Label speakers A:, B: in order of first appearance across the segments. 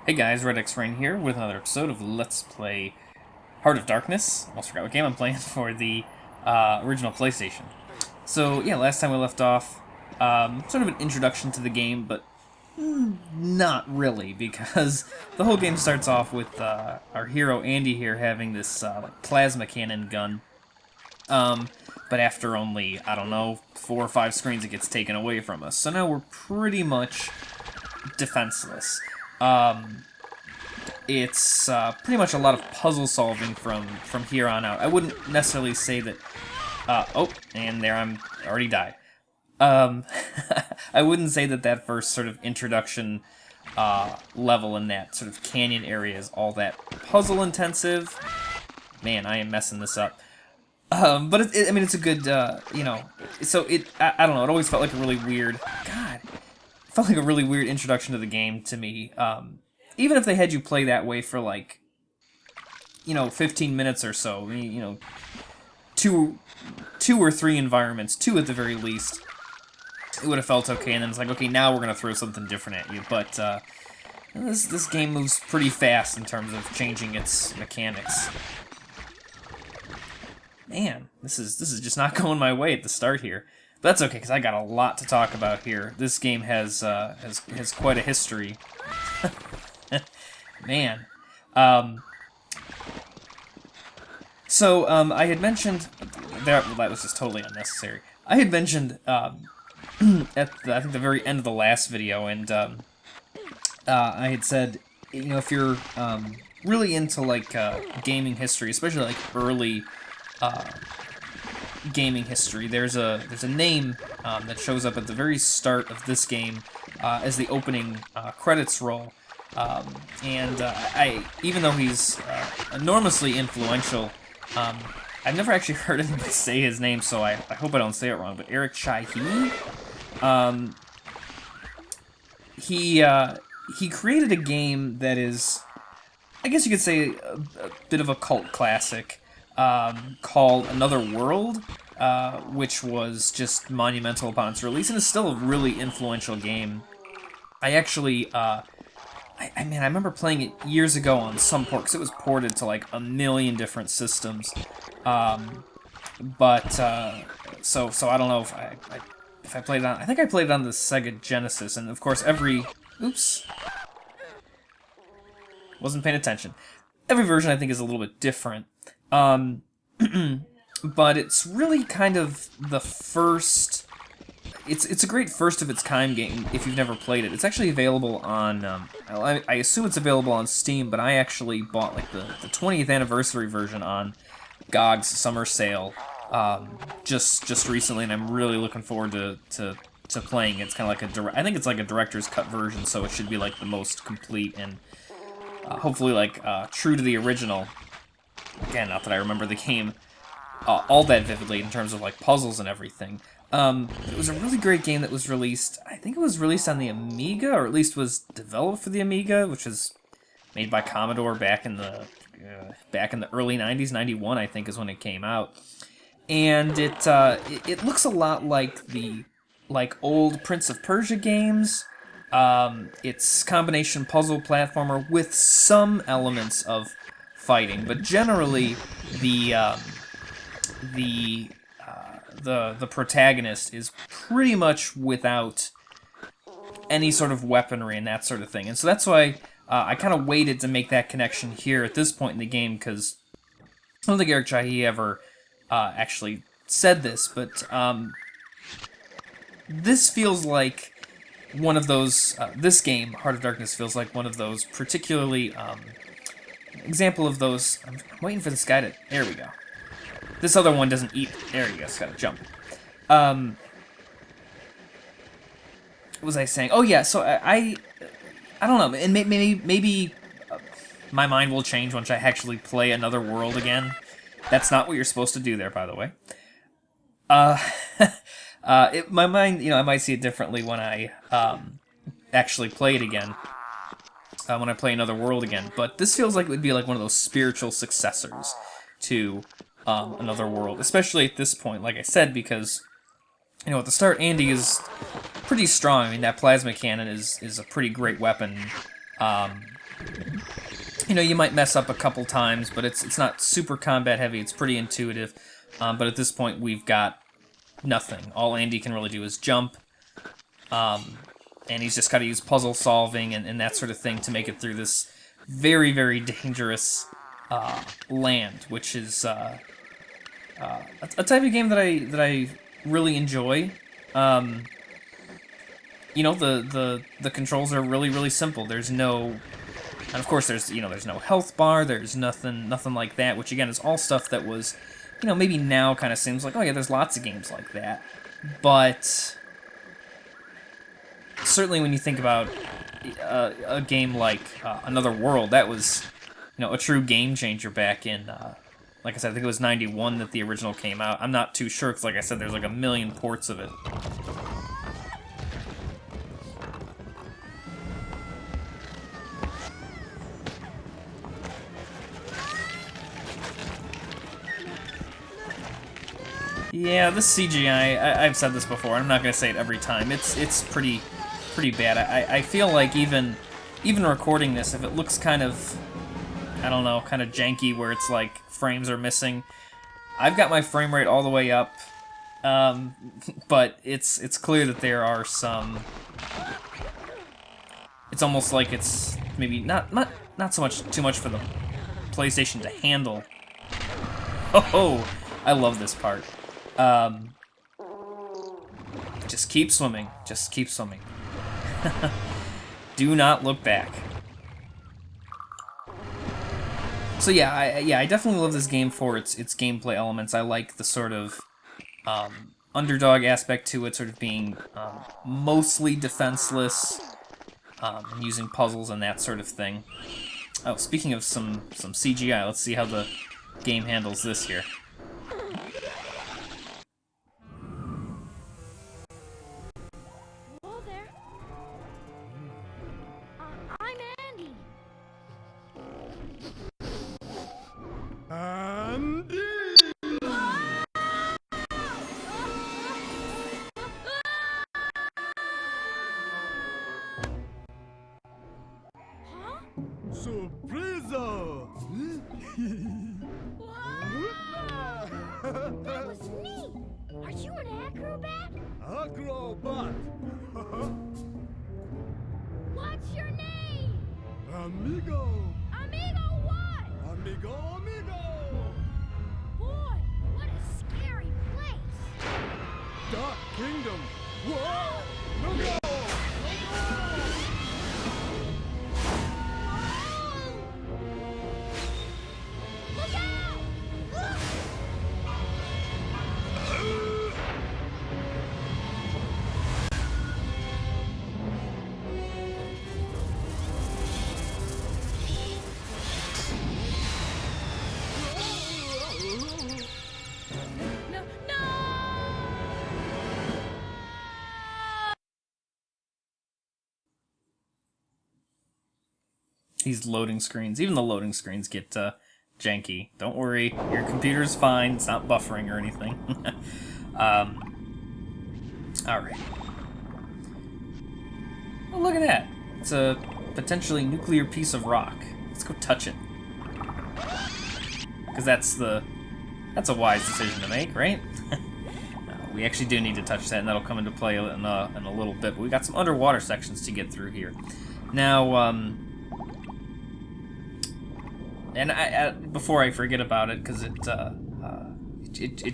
A: Hey guys, Red X Rain here with another episode of Let's Play Heart of Darkness. Almost forgot what game I'm playing for the original PlayStation. So yeah, last time we left off, sort of an introduction to the game, but not really, because the whole game starts off with our hero Andy here having this like plasma cannon gun. Um, but after only, I don't know, 4 or 5 screens, it gets taken away from us. So now we're pretty much defenseless. It's pretty much a lot of puzzle solving from here on out. I wouldn't necessarily say that. Oh, and there I'm already died. Um, I wouldn't say that that first sort of introduction level in that sort of canyon area is all that puzzle intensive. Man, I am messing this up. But I mean, it's a good, So I don't know. It always felt like a really weird. God, it felt like a really weird introduction to the game to me. Even if they had you play that way for like, 15 minutes or so, two or three environments, two at the very least, it would have felt okay. And then it's like, okay, now we're gonna throw something different at you. But this game moves pretty fast in terms of changing its mechanics. Man, this is just not going my way at the start here. But that's okay, because I got a lot to talk about here. This game has quite a history. Man. I had mentioned that was just totally unnecessary. I had mentioned at I think the very end of the last video, and I had said, if you're really into like gaming history, especially like early gaming history, there's a name that shows up at the very start of this game as the opening credits roll. Even though he's enormously influential, I've never actually heard anybody say his name, so I hope I don't say it wrong. But Eric Chahi, he created a game that is, I guess you could say, a bit of a cult classic, called Another World, which was just monumental upon its release, and is still a really influential game. I actually, I remember playing it years ago on some port, because it was ported to like a million different systems. So I don't know if I played it on. I think I played it on the Sega Genesis, and of course oops, wasn't paying attention. Every version I think is a little bit different. But it's really kind of the first. It's a great first of its kind game if you've never played it. It's actually available on. I assume it's available on Steam, but I actually bought like the 20th anniversary version on GOG's summer sale just recently, and I'm really looking forward to playing it. It's kind of like I think it's like a director's cut version, so it should be like the most complete and hopefully like true to the original. Again, not that I remember the game all that vividly in terms of like puzzles and everything. It was a really great game that was released. I think it was released on the Amiga, or at least was developed for the Amiga, which was made by Commodore back in the early '90s. '91, I think, is when it came out. And it looks a lot like the old Prince of Persia games. It's combination puzzle platformer with some elements of fighting, but generally the the protagonist is pretty much without any sort of weaponry and that sort of thing. And so that's why I kind of waited to make that connection here at this point in the game, because I don't think Eric Chahi ever actually said this, but this feels like one of those, this game, Heart of Darkness, feels like one of those particularly, example of those. I'm waiting for this guy to, there we go. This other one doesn't eat. There you go. It's got to jump. What was I saying? Oh yeah. So I don't know. And maybe my mind will change once I actually play Another World again. That's not what you're supposed to do there, by the way. My mind, I might see it differently when I actually play it again. When I play Another World again. But this feels like it would be like one of those spiritual successors to Another World, especially at this point, like I said, because at the start Andy is pretty strong. I mean, that plasma cannon is a pretty great weapon You know, you might mess up a couple times, but it's not super combat heavy. It's pretty intuitive. But at this point, we've got nothing. All Andy can really do is jump, and he's just got to use puzzle solving and that sort of thing to make it through this very, very dangerous land, which is a type of game that I really enjoy. You know, the controls are really, really simple. There's no, and of course there's no health bar. There's nothing like that. Which again is all stuff that was, maybe now kind of seems like, oh yeah, there's lots of games like that, but certainly when you think about a game like Another World, that was, a true game changer back in, like I said, I think it was '91 that the original came out. I'm not too sure, because like I said, there's like a million ports of it. Yeah, this CGI, I've said this before, and I'm not going to say it every time. It's pretty bad. I feel like even recording this, if it looks kind of, I don't know, kind of janky, where it's like frames are missing, I've got my frame rate all the way up, but it's clear that there are some. It's almost like it's maybe not so much too much for the PlayStation to handle. Oh, I love this part. Just keep swimming. Just keep swimming. Do not look back. So yeah, I definitely love this game for its gameplay elements. I like the sort of underdog aspect to it, sort of being mostly defenseless, and using puzzles and that sort of thing. Oh, speaking of some CGI, let's see how the game handles this here.
B: Surprise!
C: That was neat! Are you an acrobat?
B: Acrobat!
C: What's your name?
B: Amigo!
C: Amigo what?
B: Amigo!
C: Boy, what a scary place!
B: Dark Kingdom! Whoa! Look out!
C: Look out! Look!
A: These loading screens, even the loading screens get janky. Don't worry, your computer's fine. It's not buffering or anything. Alright. Oh, look at that. It's a potentially nuclear piece of rock. Let's go touch it. Because that's a wise decision to make, right? We actually do need to touch that, and that'll come into play in a little bit. But we got some underwater sections to get through here. Now, and before I forget about it, because it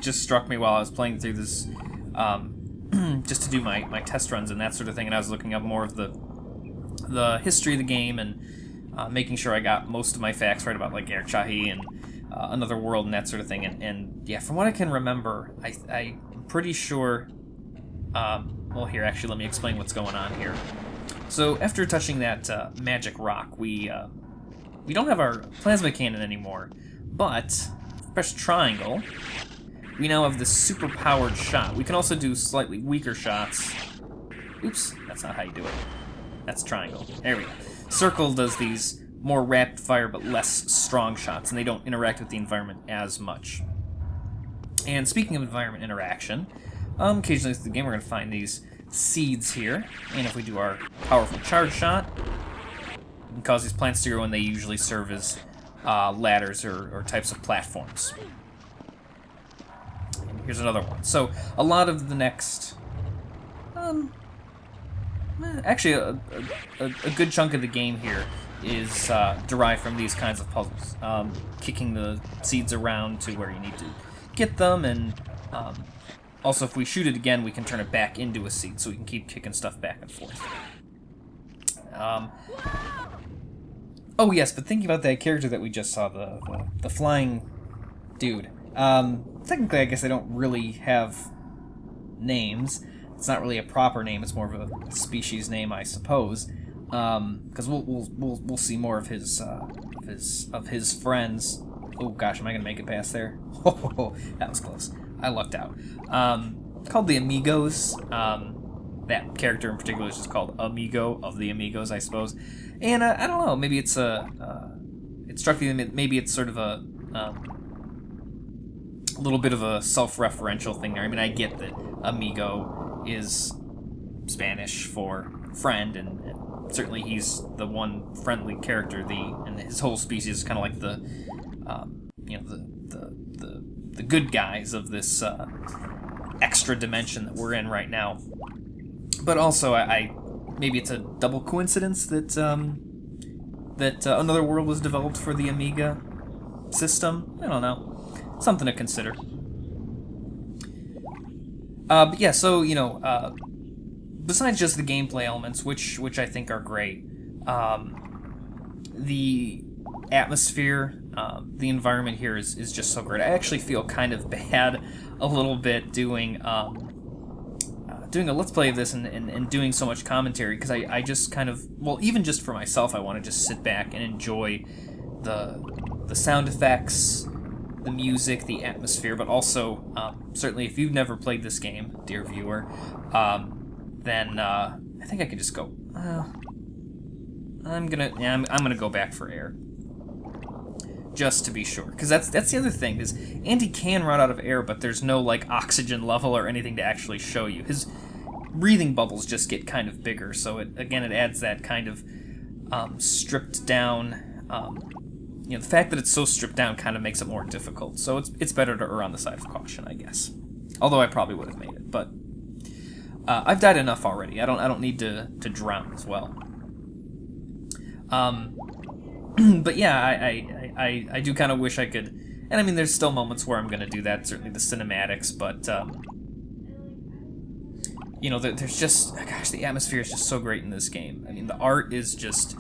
A: just struck me while I was playing through this, just to do my test runs and that sort of thing, and I was looking up more of the history of the game and making sure I got most of my facts right about like Erchahi and Another World and that sort of thing, and yeah, from what I can remember, I'm pretty sure. Well, here, actually, let me explain what's going on here. So after touching that magic rock, we don't have our plasma cannon anymore, but press triangle, we now have this super powered shot. We can also do slightly weaker shots. Oops, that's not how you do it. That's triangle. There we go. Circle does these more rapid fire but less strong shots, and they don't interact with the environment as much. And speaking of environment interaction, occasionally through the game we're going to find these seeds here, and if we do our powerful charge shot, and cause these plants to grow, and they usually serve as ladders or types of platforms. And here's another one. So a lot of the next, actually a good chunk of the game here is derived from these kinds of puzzles. Kicking the seeds around to where you need to get them, and also if we shoot it again, we can turn it back into a seed, so we can keep kicking stuff back and forth. Oh yes, but thinking about that character that we just saw, the flying dude. Technically, I guess they don't really have names. It's not really a proper name. It's more of a species name, I suppose. Because we'll see more of his friends. Oh gosh, am I gonna make it past there? Oh, that was close. I lucked out. Called the Amigos. That character in particular is just called Amigo of the Amigos, I suppose. And I don't know. Maybe it's it struck me that maybe it's sort of a little bit of a self-referential thing there. I mean, I get that Amigo is Spanish for friend, and certainly he's the one friendly character. And his whole species is kind of like the the good guys of this extra dimension that we're in right now. But also, I maybe it's a double coincidence that Another World was developed for the Amiga system. I don't know. Something to consider. But yeah, so, besides just the gameplay elements, which I think are great, the atmosphere, the environment here is just so great. I actually feel kind of bad a little bit doing a Let's Play of this and doing so much commentary, because I just kind of, well, even just for myself, I want to just sit back and enjoy the sound effects, the music, the atmosphere, but also, certainly if you've never played this game, dear viewer, then I think I could just go, I'm gonna go back for air. Just to be sure, because that's the other thing, is Andy can run out of air, but there's no, like, oxygen level or anything to actually show you. His breathing bubbles just get kind of bigger, so it adds that kind of stripped down, the fact that it's so stripped down kind of makes it more difficult, so it's better to err on the side of caution, I guess. Although I probably would have made it, but I've died enough already. I don't need to drown as well. But yeah, I do kind of wish I could, and I mean, there's still moments where I'm going to do that, certainly the cinematics, but, there's just, gosh, the atmosphere is just so great in this game. I mean, the art is just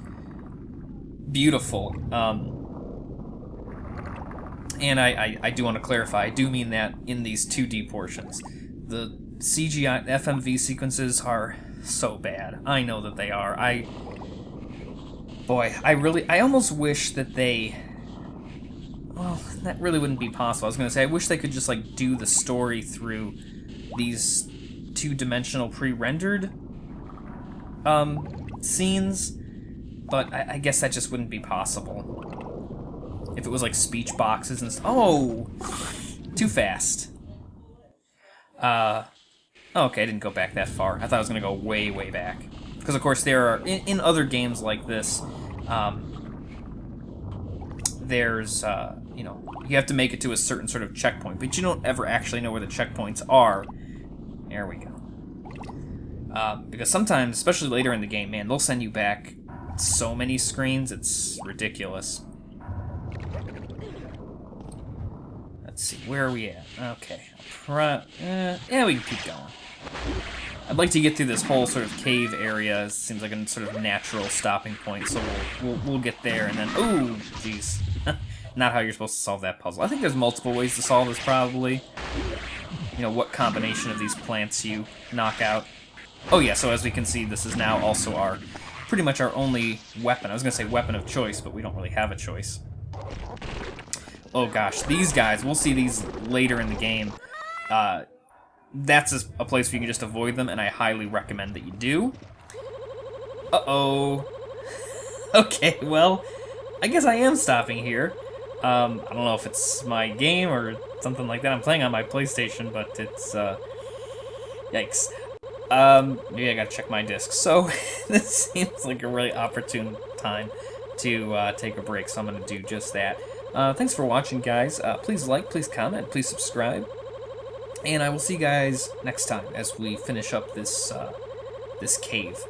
A: beautiful, and I do want to clarify, I do mean that in these 2D portions. The CGI, FMV sequences are so bad. I know that they are. Boy, I almost wish that they... Well, that really wouldn't be possible. I was going to say, I wish they could just, like, do the story through these two-dimensional pre-rendered scenes, but I guess that just wouldn't be possible. If it was, like, speech boxes and stuff. Oh! Too fast. Okay, I didn't go back that far. I thought I was going to go way, way back. Because, of course, there are, in other games like this, there's, you have to make it to a certain sort of checkpoint, but you don't ever actually know where the checkpoints are. There we go. Because sometimes, especially later in the game, man, they'll send you back so many screens, it's ridiculous. Let's see, where are we at? Okay. Yeah, we can keep going. I'd like to get through this whole sort of cave area. It seems like a sort of natural stopping point, so we'll get there, and then... Oh, jeez. Not how you're supposed to solve that puzzle. I think there's multiple ways to solve this, probably. What combination of these plants you knock out. Oh yeah, so as we can see, this is now also pretty much our only weapon. I was going to say weapon of choice, but we don't really have a choice. Oh gosh, these guys, we'll see these later in the game. That's a place where you can just avoid them, and I highly recommend that you do. Uh-oh. Okay, well, I guess I am stopping here. I don't know if it's my game or something like that. I'm playing on my PlayStation, but it's, yikes. Maybe I gotta check my disc. So this seems like a really opportune time to take a break, so I'm gonna do just that. Thanks for watching, guys. Please like, please comment, please subscribe, and I will see you guys next time as we finish up this this cave.